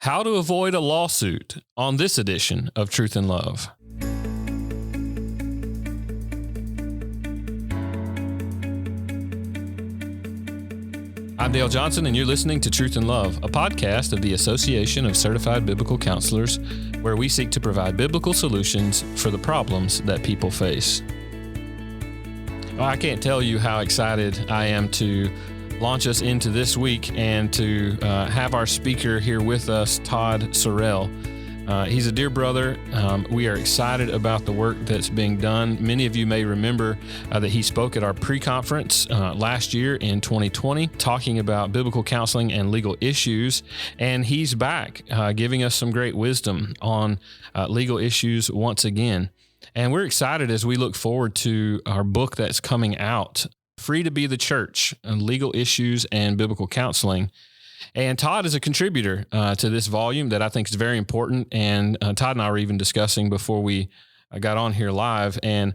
How to avoid a lawsuit on this edition of Truth and Love. I'm Dale Johnson, and you're listening to Truth and Love, a podcast of the Association of Certified Biblical Counselors, where we seek to provide biblical solutions for the problems that people face. Well, I can't tell you how excited I am to launch us into this week and to have our speaker here with us, Todd Sorrell. He's a dear brother. We are excited about the work that's being done. Many of you may remember that he spoke at our pre-conference last year in 2020, talking about biblical counseling and legal issues. And he's back giving us some great wisdom on legal issues once again. And we're excited as we look forward to our book that's coming out, Free to Be the Church, Legal Issues and Biblical Counseling. And Todd is a contributor to this volume that I think is very important. And Todd and I were even discussing before we got on here live. And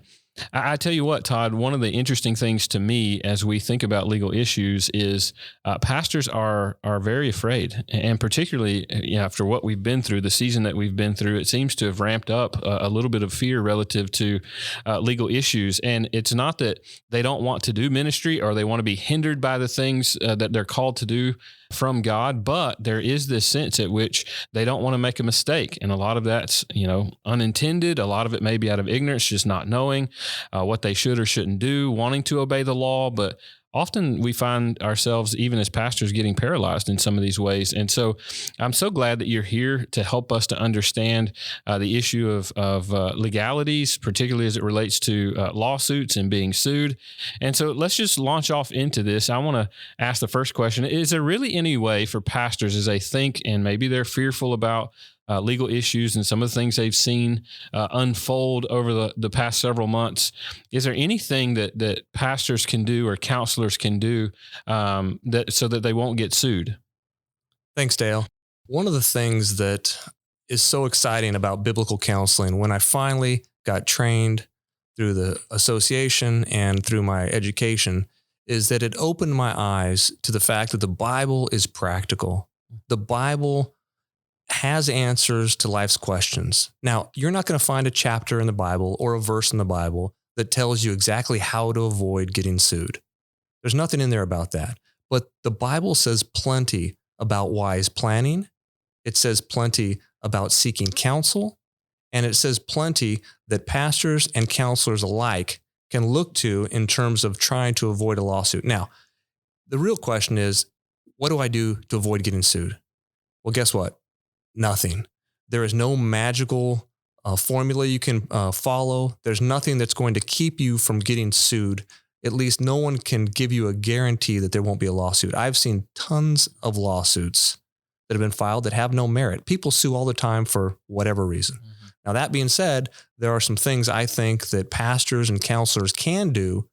I tell you what, Todd, one of the interesting things to me as we think about legal issues is pastors are very afraid. And particularly after what we've been through, the season that we've been through, it seems to have ramped up a little bit of fear relative to legal issues. And it's not that they don't want to do ministry or they want to be hindered by the things that they're called to do from God, but there is this sense at which they don't want to make a mistake. And a lot of that's, unintended. A lot of it may be out of ignorance, just not knowing what they should or shouldn't do, wanting to obey the law. But often we find ourselves, even as pastors, getting paralyzed in some of these ways. And so I'm so glad that you're here to help us to understand the issue of legalities, particularly as it relates to lawsuits and being sued. And so let's just launch off into this. I want to ask the first question. Is there really any way for pastors, as they think and maybe they're fearful about legal issues and some of the things they've seen unfold over the past several months, is there anything that pastors can do or counselors can do so that they won't get sued? Thanks, Dale. One of the things that is so exciting about biblical counseling, when I finally got trained through the association and through my education, is that it opened my eyes to the fact that the Bible is practical. The Bible has answers to life's questions. Now, you're not going to find a chapter in the Bible or a verse in the Bible that tells you exactly how to avoid getting sued. There's nothing in there about that. But the Bible says plenty about wise planning. It says plenty about seeking counsel. And it says plenty that pastors and counselors alike can look to in terms of trying to avoid a lawsuit. Now, the real question is, what do I do to avoid getting sued? Well, guess what? Nothing. There is no magical formula you can follow. There's nothing that's going to keep you from getting sued. At least no one can give you a guarantee that there won't be a lawsuit. I've seen tons of lawsuits that have been filed that have no merit. People sue all the time for whatever reason. Mm-hmm. Now, that being said, there are some things I think that pastors and counselors can do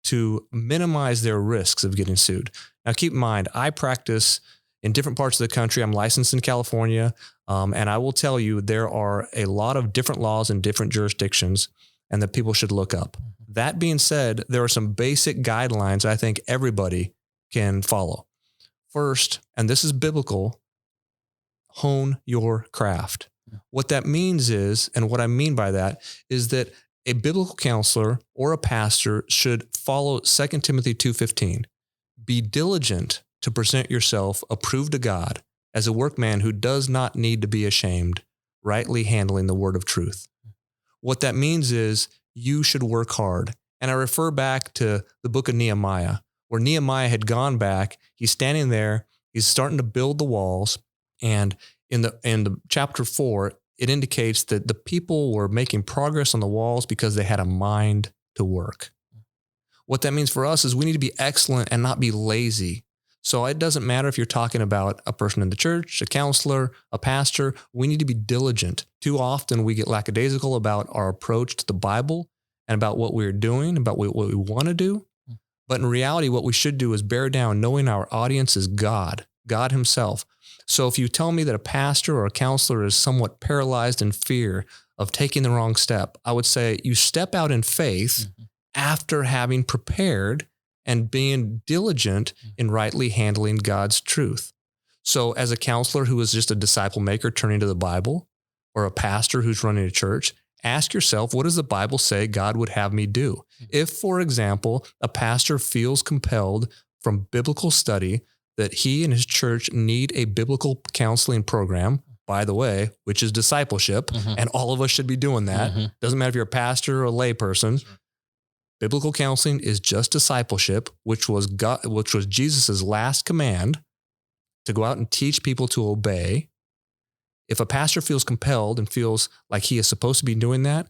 to minimize their risks of getting sued. Now, keep in mind, I practice in different parts of the country. I'm licensed in California, and I will tell you there are a lot of different laws in different jurisdictions and that people should look up. That being said, there are some basic guidelines I think everybody can follow. First, and this is biblical, hone your craft. What that means is, and what I mean by that, is that a biblical counselor or a pastor should follow 2 Timothy 2:15. Be diligent to present yourself approved to God as a workman who does not need to be ashamed, rightly handling the word of truth. What that means is you should work hard. And I refer back to the book of Nehemiah, where Nehemiah had gone back. He's standing there. He's starting to build the walls. And in the chapter 4, it indicates that the people were making progress on the walls because they had a mind to work. What that means for us is we need to be excellent and not be lazy. So it doesn't matter if you're talking about a person in the church, a counselor, a pastor. We need to be diligent. Too often we get lackadaisical about our approach to the Bible and about what we're doing, about what we want to do. But in reality, what we should do is bear down, knowing our audience is God himself. So if you tell me that a pastor or a counselor is somewhat paralyzed in fear of taking the wrong step, I would say you step out in faith after having prepared and being diligent in rightly handling God's truth. So as a counselor who is just a disciple maker turning to the Bible, or a pastor who's running a church, ask yourself, what does the Bible say God would have me do? If, for example, a pastor feels compelled from biblical study that he and his church need a biblical counseling program, by the way, which is discipleship, and all of us should be doing that. Doesn't matter if you're a pastor or a lay person. Biblical counseling is just discipleship, which was Jesus's last command to go out and teach people to obey. If a pastor feels compelled and feels like he is supposed to be doing that,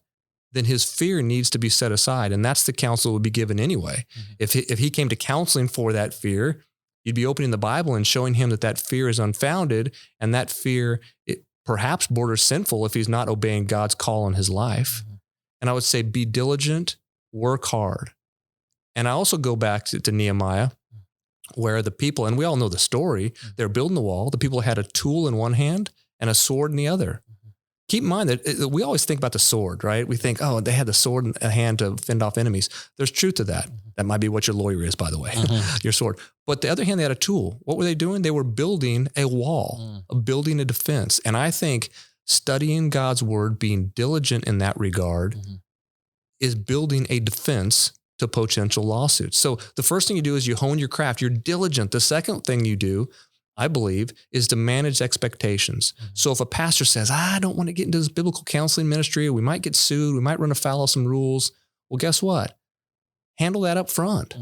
then his fear needs to be set aside. And that's the counsel that would be given anyway. If he came to counseling for that fear, you'd be opening the Bible and showing him that fear is unfounded, and that fear, it perhaps borders sinful if he's not obeying God's call on his life. And I would say, be diligent, work hard. And I also go back to Nehemiah, where the people, and we all know the story, they're building the wall. The people had a tool in one hand and a sword in the other. Keep in mind that we always think about the sword, right? We think, oh, they had the sword in a hand to fend off enemies. There's truth to that. That might be what your lawyer is, by the way, your sword. But the other hand, they had a tool. What were they doing? They were building a wall, building a defense. And I think studying God's word, being diligent in that regard, is building a defense to potential lawsuits. So the first thing you do is you hone your craft. You're diligent. The second thing you do, I believe, is to manage expectations. So if a pastor says, I don't want to get into this biblical counseling ministry, we might get sued, we might run afoul of some rules. Well, guess what? Handle that up front.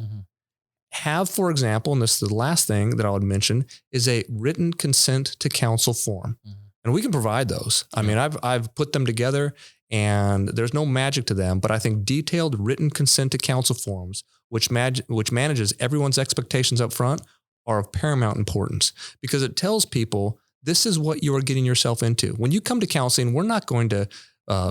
Have, for example, and this is the last thing that I would mention, is a written consent to counsel form. And we can provide those. I mean, I've put them together, and there's no magic to them, but I think detailed written consent to counsel forms, which manages everyone's expectations up front, are of paramount importance, because it tells people this is what you are getting yourself into. When you come to counseling, we're not going to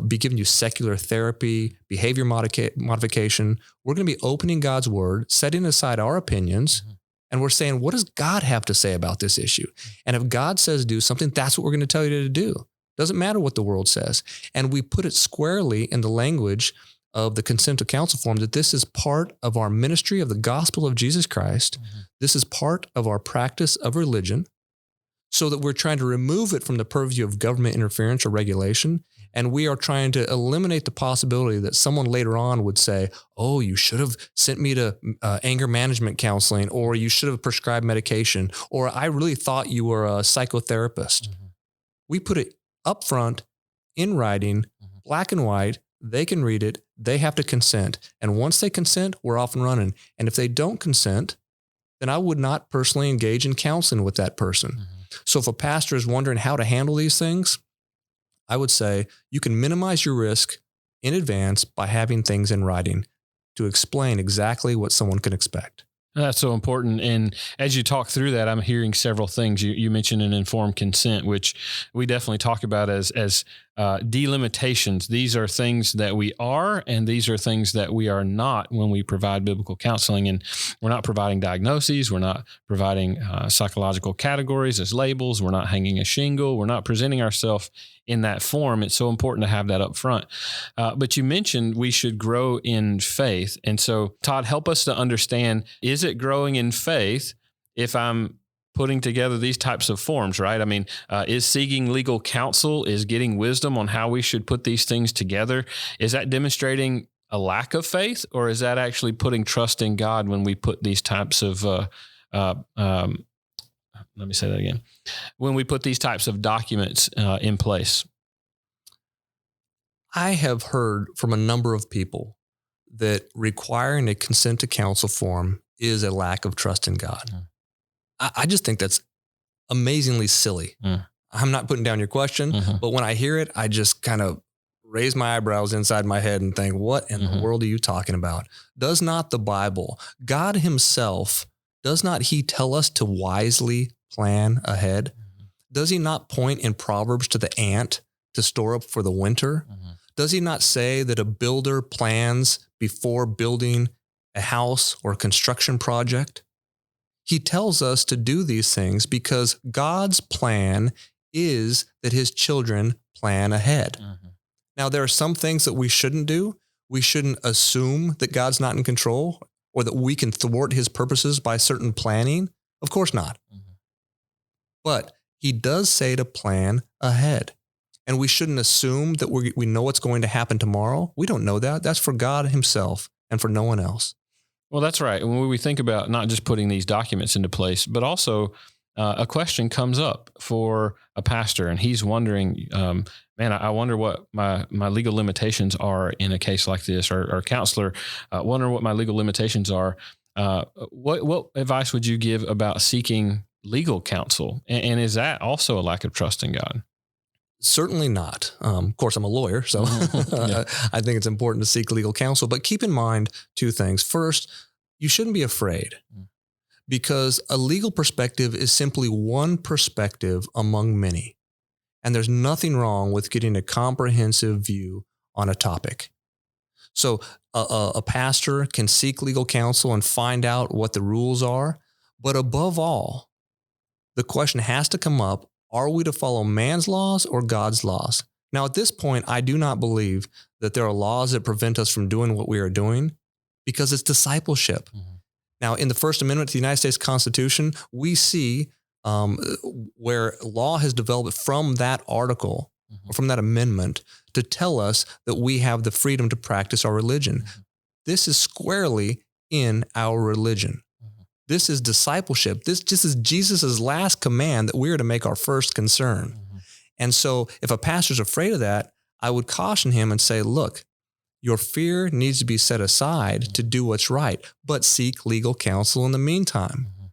be giving you secular therapy, behavior modification. We're going to be opening God's word, setting aside our opinions, and we're saying, what does God have to say about this issue? And if God says do something, that's what we're going to tell you to do. Doesn't matter what the world says. And we put it squarely in the language of the consent to counsel form that this is part of our ministry of the gospel of Jesus Christ. This is part of our practice of religion, so that we're trying to remove it from the purview of government interference or regulation. And we are trying to eliminate the possibility that someone later on would say, oh, you should have sent me to anger management counseling, or you should have prescribed medication, or I really thought you were a psychotherapist. We put it up front in writing, black and white. They can read it. They have to consent. And once they consent, we're off and running. And if they don't consent, then I would not personally engage in counseling with that person. So if a pastor is wondering how to handle these things, I would say you can minimize your risk in advance by having things in writing to explain exactly what someone can expect. That's so important. And as you talk through that, I'm hearing several things. You mentioned an informed consent, which we definitely talk about as delimitations. These are things that we are, and these are things that we are not when we provide biblical counseling. And we're not providing diagnoses. We're not providing psychological categories as labels. We're not hanging a shingle. We're not presenting ourselves in that form. It's so important to have that up front. But you mentioned we should grow in faith. And so, Todd, help us to understand, is it growing in faith if I'm putting together these types of forms, right? I mean, is seeking legal counsel, is getting wisdom on how we should put these things together, is that demonstrating a lack of faith, or is that actually putting trust in God when we put these types of, let me say that again, when we put these types of documents in place? I have heard from a number of people that requiring a consent to counsel form is a lack of trust in God. I just think that's amazingly silly. I'm not putting down your question, but when I hear it, I just kind of raise my eyebrows inside my head and think, what in the world are you talking about? Does not the Bible, God himself, does not he tell us to wisely plan ahead? Does he not point in Proverbs to the ant to store up for the winter? Does he not say that a builder plans before building a house or a construction project? He tells us to do these things because God's plan is that his children plan ahead. Now, there are some things that we shouldn't do. We shouldn't assume that God's not in control or that we can thwart his purposes by certain planning. Of course not. But he does say to plan ahead. And we shouldn't assume that we know what's going to happen tomorrow. We don't know that. That's for God himself and for no one else. Well, that's right. And when we think about not just putting these documents into place, but also a question comes up for a pastor, and he's wondering, man, I wonder what my legal limitations are in a case like this, or a counselor wonder what my legal limitations are. What advice would you give about seeking legal counsel? And is that also a lack of trust in God? Certainly not. Of course, I'm a lawyer, so Yeah. I think it's important to seek legal counsel. But keep in mind two things. First, you shouldn't be afraid, because a legal perspective is simply one perspective among many. And there's nothing wrong with getting a comprehensive view on a topic. So a pastor can seek legal counsel and find out what the rules are. But above all, the question has to come up, are we to follow man's laws or God's laws? Now, at this point, I do not believe that there are laws that prevent us from doing what we are doing, because it's discipleship. Mm-hmm. Now, in the First Amendment to the United States Constitution, we see where law has developed from that article, or from that amendment, to tell us that we have the freedom to practice our religion. Mm-hmm. This is squarely in our religion. This is discipleship. This just is Jesus' last command, that we are to make our first concern. Mm-hmm. And so if a pastor's afraid of that, I would caution him and say, look, your fear needs to be set aside to do what's right, but seek legal counsel in the meantime. Mm-hmm.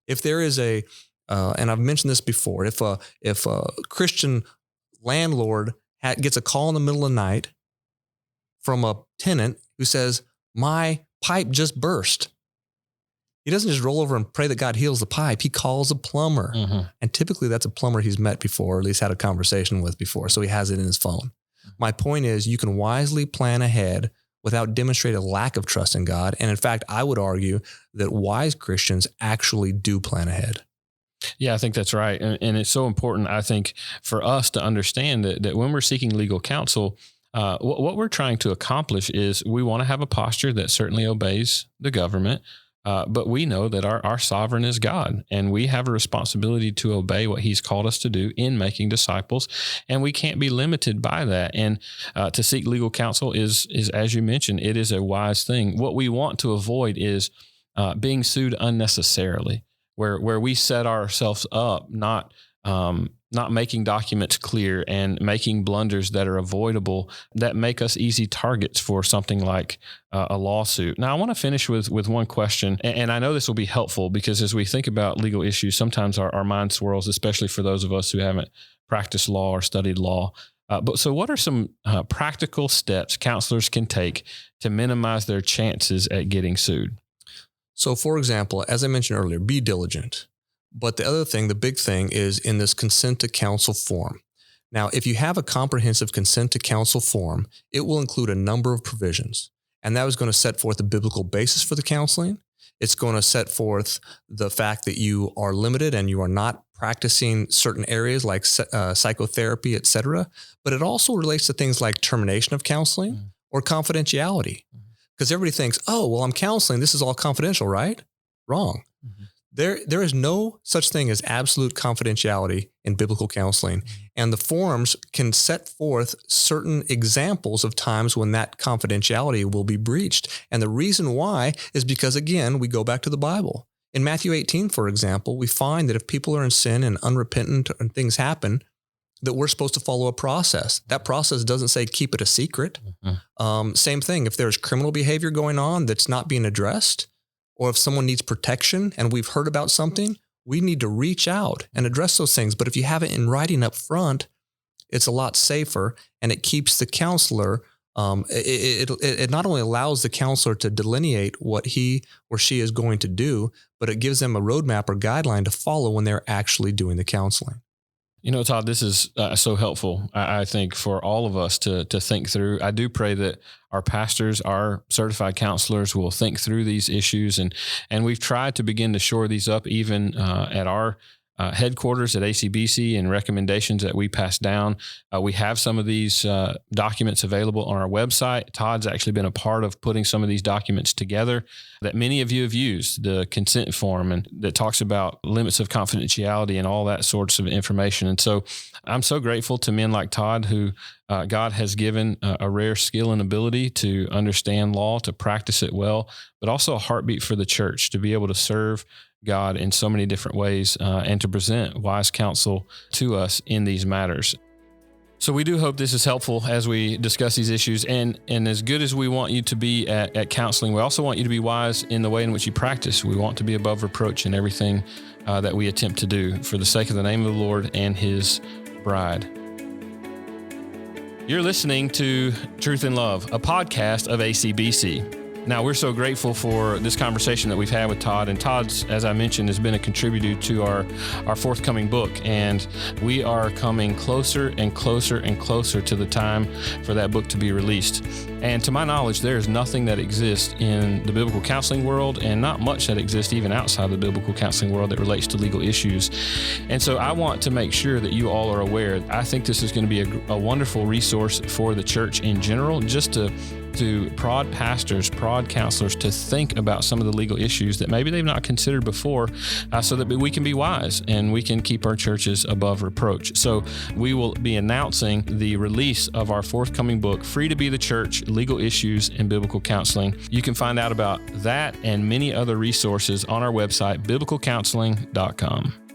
If there is and I've mentioned this before, if a Christian landlord gets a call in the middle of the night from a tenant who says, my pipe just burst, he doesn't just roll over and pray that God heals the pipe. He calls a plumber. Mm-hmm. And typically that's a plumber he's met before, or at least had a conversation with before. So he has it in his phone. Mm-hmm. My point is, you can wisely plan ahead without demonstrating a lack of trust in God. And in fact, I would argue that wise Christians actually do plan ahead. Yeah, I think that's right. And it's so important, I think, for us to understand that when we're seeking legal counsel, what we're trying to accomplish is we want to have a posture that certainly obeys the government. But we know that our sovereign is God, and we have a responsibility to obey what he's called us to do in making disciples. And we can't be limited by that. And to seek legal counsel is, as you mentioned, it is a wise thing. What we want to avoid is being sued unnecessarily, where we set ourselves up, not making documents clear and making blunders that are avoidable, that make us easy targets for something like a lawsuit. Now, I want to finish with one question, and I know this will be helpful, because as we think about legal issues, sometimes our mind swirls, especially for those of us who haven't practiced law or studied law. So what are some practical steps counselors can take to minimize their chances at getting sued? So, for example, as I mentioned earlier, be diligent. But the other thing, the big thing, is in this consent to counsel form. Now, if you have a comprehensive consent to counsel form, it will include a number of provisions. And that is going to set forth the biblical basis for the counseling. It's going to set forth the fact that you are limited and you are not practicing certain areas like psychotherapy, et cetera. But it also relates to things like termination of counseling or confidentiality. Because everybody thinks, oh, well, I'm counseling. This is all confidential, right? Wrong. Mm-hmm. There is no such thing as absolute confidentiality in biblical counseling. And the forms can set forth certain examples of times when that confidentiality will be breached. And the reason why is because, again, we go back to the Bible. In Matthew 18, for example, we find that if people are in sin and unrepentant and things happen, that we're supposed to follow a process. That process doesn't say keep it a secret. Mm-hmm. Same thing. If there's criminal behavior going on that's not being addressed, or if someone needs protection and we've heard about something, we need to reach out and address those things. But if you have it in writing up front, it's a lot safer, and it keeps the counselor. It not only allows the counselor to delineate what he or she is going to do, but it gives them a roadmap or guideline to follow when they're actually doing the counseling. You know, Todd, this is so helpful, I think, for all of us to think through. I do pray that our pastors, our certified counselors will think through these issues. And we've tried to begin to shore these up even at our headquarters at ACBC and recommendations that we pass down. We have some of these documents available on our website. Todd's actually been a part of putting some of these documents together that many of you have used, the consent form, and that talks about limits of confidentiality and all that sorts of information. And so I'm so grateful to men like Todd, who God has given a rare skill and ability to understand law, to practice it well, but also a heartbeat for the church to be able to serve God in so many different ways and to present wise counsel to us in these matters. So we do hope this is helpful as we discuss these issues. And as good as we want you to be at counseling, we also want you to be wise in the way in which you practice. We want to be above reproach in everything that we attempt to do for the sake of the name of the Lord and His bride. You're listening to Truth in Love, a podcast of ACBC. Now, we're so grateful for this conversation that we've had with Todd. And Todd's, as I mentioned, has been a contributor to our forthcoming book. And we are coming closer and closer and closer to the time for that book to be released. And to my knowledge, there is nothing that exists in the biblical counseling world, and not much that exists even outside the biblical counseling world that relates to legal issues. And so I want to make sure that you all are aware. I think this is going to be a wonderful resource for the church in general, just to prod pastors, prod counselors to think about some of the legal issues that maybe they've not considered before, so that we can be wise and we can keep our churches above reproach. So we will be announcing the release of our forthcoming book, Free to Be the Church, Legal Issues in Biblical Counseling. You can find out about that and many other resources on our website, biblicalcounseling.com.